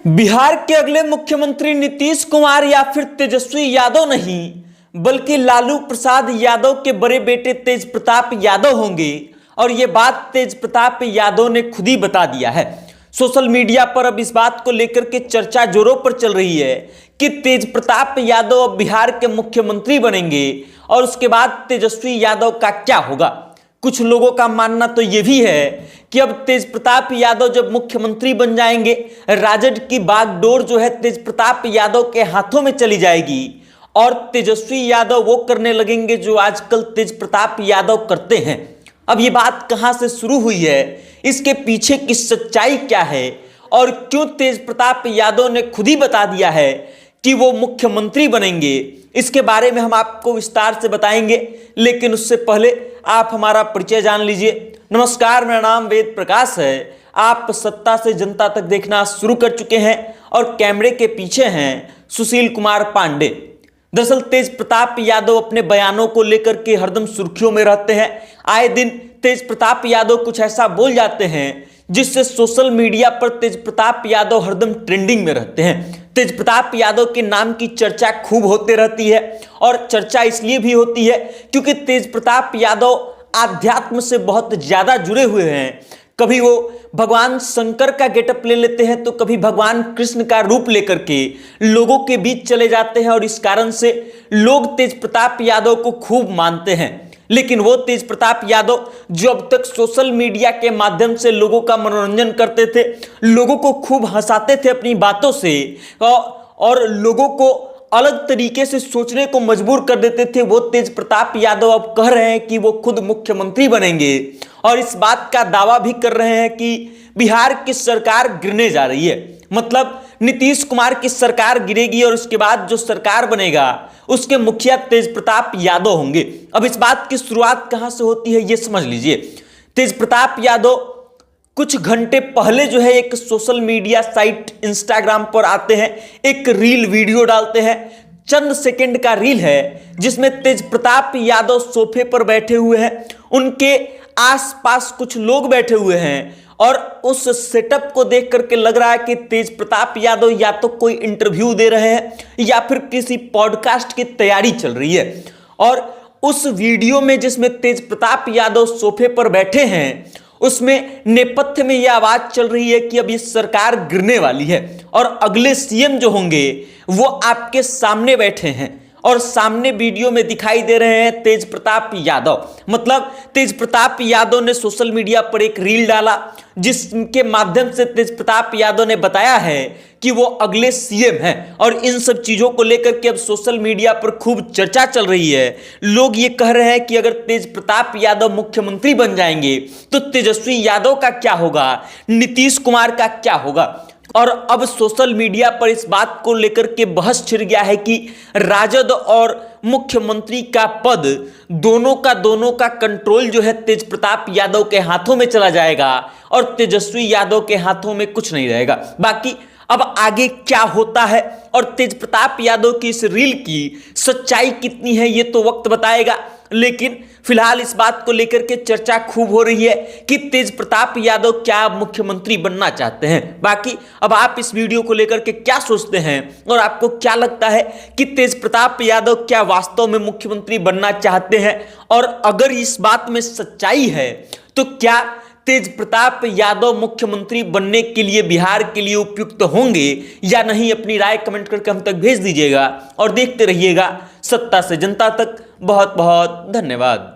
बिहार के अगले मुख्यमंत्री नीतीश कुमार या फिर तेजस्वी यादव नहीं बल्कि लालू प्रसाद यादव के बड़े बेटे तेज प्रताप यादव होंगे। और यह बात तेज प्रताप यादव ने खुद ही बता दिया है। सोशल मीडिया पर अब इस बात को लेकर के चर्चा जोरों पर चल रही है कि तेज प्रताप यादव अब बिहार के मुख्यमंत्री बनेंगे और उसके बाद तेजस्वी यादव का क्या होगा। कुछ लोगों का मानना तो यह भी है कि अब तेज प्रताप यादव जब मुख्यमंत्री बन जाएंगे, राजद की बागडोर जो है तेज प्रताप यादव के हाथों में चली जाएगी और तेजस्वी यादव वो करने लगेंगे जो आजकल तेज प्रताप यादव करते हैं। अब ये बात कहां से शुरू हुई है, इसके पीछे की सच्चाई क्या है और क्यों तेज प्रताप यादव ने खुद ही बता दिया है कि वो मुख्यमंत्री बनेंगे, इसके बारे में हम आपको विस्तार से बताएंगे। लेकिन उससे पहले आप हमारा परिचय जान लीजिए। नमस्कार, मेरा नाम वेद प्रकाश है। आप सत्ता से जनता तक देखना शुरू कर चुके हैं और कैमरे के पीछे हैं सुशील कुमार पांडे। दरअसल तेज प्रताप यादव अपने बयानों को लेकर के हरदम सुर्खियों में रहते हैं। आए दिन तेज प्रताप यादव कुछ ऐसा बोल जाते हैं जिससे सोशल मीडिया पर तेज प्रताप यादव हरदम ट्रेंडिंग में रहते हैं। तेज प्रताप यादव के नाम की चर्चा खूब होते रहती है और चर्चा इसलिए भी होती है क्योंकि तेज प्रताप यादव आध्यात्म से बहुत ज्यादा जुड़े हुए हैं। कभी वो भगवान शंकर का गेटअप ले लेते हैं तो कभी भगवान कृष्ण का रूप लेकर के लोगों के बीच चले जाते हैं और इस कारण से लोग तेज प्रताप यादव को खूब मानते हैं। लेकिन वो तेज प्रताप यादव जो अब तक सोशल मीडिया के माध्यम से लोगों का मनोरंजन करते थे, लोगों को खूब हंसाते थे अपनी बातों से और लोगों को अलग तरीके से सोचने को मजबूर कर देते थे, वो तेज प्रताप यादव अब कह रहे हैं कि वो खुद मुख्यमंत्री बनेंगे और इस बात का दावा भी कर रहे हैं कि बिहार की सरकार गिरने जा रही है। मतलब नीतीश कुमार की सरकार गिरेगी और उसके बाद जो सरकार बनेगा उसके मुखिया तेज प्रताप यादव होंगे। अब इस बात की शुरुआत कहां से होती है ये समझ लीजिए। तेज प्रताप यादव कुछ घंटे पहले जो है एक सोशल मीडिया साइट इंस्टाग्राम पर आते हैं, एक रील वीडियो डालते हैं। चंद सेकंड का रील है जिसमें तेज प्रताप यादव सोफे पर बैठे हुए हैं, उनके आसपास कुछ लोग बैठे हुए हैं और उस सेटअप को देख करके लग रहा है कि तेज प्रताप यादव या तो कोई इंटरव्यू दे रहे हैं या फिर किसी पॉडकास्ट की तैयारी चल रही है। और उस वीडियो में जिसमें तेज प्रताप यादव सोफे पर बैठे हैं उसमें नेपथ्य में यह आवाज चल रही है कि अब ये सरकार गिरने वाली है और अगले सीएम जो होंगे वो आपके सामने बैठे हैं और सामने वीडियो में दिखाई दे रहे हैं तेज प्रताप यादव। मतलब तेज प्रताप यादव ने सोशल मीडिया पर एक रील डाला जिसके माध्यम से तेज प्रताप यादव ने बताया है कि वो अगले सीएम हैं और इन सब चीजों को लेकर के अब सोशल मीडिया पर खूब चर्चा चल रही है। लोग ये कह रहे हैं कि अगर तेज प्रताप यादव मुख्यमंत्री बन जाएंगे तो तेजस्वी यादव का क्या होगा, नीतीश कुमार का क्या होगा। और अब सोशल मीडिया पर इस बात को लेकर के बहस छिड़ गया है कि राजद और मुख्यमंत्री का पद दोनों का कंट्रोल जो है तेज प्रताप यादव के हाथों में चला जाएगा और तेजस्वी यादव के हाथों में कुछ नहीं रहेगा। बाकी अब आगे क्या होता है और तेज प्रताप यादव की इस रील की सच्चाई कितनी है ये तो वक्त बताएगा। लेकिन फिलहाल इस बात को लेकर के चर्चा खूब हो रही है कि तेज प्रताप यादव क्या मुख्यमंत्री बनना चाहते हैं। बाकी अब आप इस वीडियो को लेकर के क्या सोचते हैं और आपको क्या लगता है कि तेज प्रताप यादव क्या वास्तव में मुख्यमंत्री बनना चाहते हैं, और अगर इस बात में सच्चाई है तो क्या तेज प्रताप यादव मुख्यमंत्री बनने के लिए बिहार के लिए उपयुक्त होंगे या नहीं। अपनी राय कमेंट करके हम तक भेज दीजिएगा और देखते रहिएगा सत्ता से जनता तक। बहुत बहुत धन्यवाद।